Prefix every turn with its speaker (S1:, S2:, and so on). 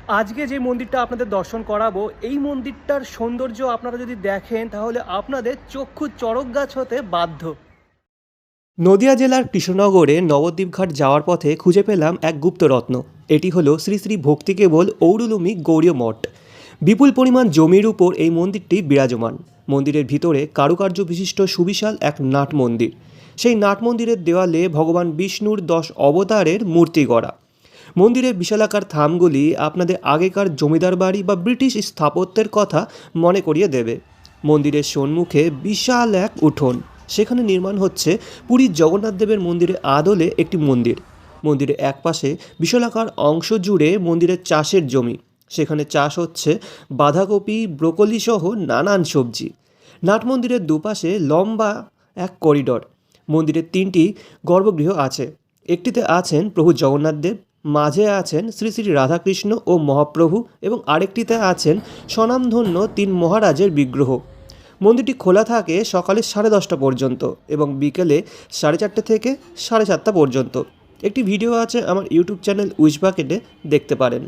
S1: আজকে যে মন্দিরটা আপনাদের দর্শন করাবো, এই মন্দিরটার সৌন্দর্য আপনারা যদি দেখেন তাহলে আপনাদের চক্ষু চড়ক গাছ হতে বাধ্য। নদিয়া জেলার কৃষ্ণনগরে নবদ্বীপঘাট যাওয়ার পথে খুঁজে পেলাম এক গুপ্তরত্ন। এটি হলো শ্রী শ্রী ভক্তিকেবল ঔরুলুমি গৌড়ীয় মঠ। বিপুল পরিমাণ জমির উপর এই মন্দিরটি বিরাজমান। মন্দিরের ভিতরে কারুকার্য বিশিষ্ট সুবিশাল এক নাট মন্দির। সেই নাট মন্দিরের দেওয়ালে ভগবান বিষ্ণুর 10 অবতারের মূর্তি গড়া। মন্দিরের বিশালাকার থামগুলি আপনাদের আগেকার জমিদার বাড়ি বা ব্রিটিশ স্থাপত্যের কথা মনে করিয়ে দেবে। মন্দিরের সম্মুখে বিশাল এক উঠোন, সেখানে নির্মাণ হচ্ছে পুরীর জগন্নাথ দেবের মন্দিরের আদলে একটি মন্দির। মন্দিরের একপাশে বিশালাকার অংশ জুড়ে মন্দিরের চাষের জমি, সেখানে চাষ হচ্ছে বাঁধাকপি, ব্রোকলি সহ নানান সবজি। নাট মন্দিরের দুপাশে লম্বা এক করিডর। মন্দিরের 3টি গর্ভগৃহ আছে। একটিতে আছেন প্রভু জগন্নাথ দেব, মাঝে আছেন শ্রী শ্রী রাধাকৃষ্ণ ও মহাপ্রভু এবং আরেকটিতে আছেন স্বনামধন্য 3 মহারাজের বিগ্রহ। মন্দিরটি খোলা থাকে সকালে 10:30 পর্যন্ত এবং বিকেলে 4:30 থেকে 7:30 পর্যন্ত। একটি ভিডিও আছে আমার ইউটিউব চ্যানেল উইশ বাকেটে, দেখতে পারেন।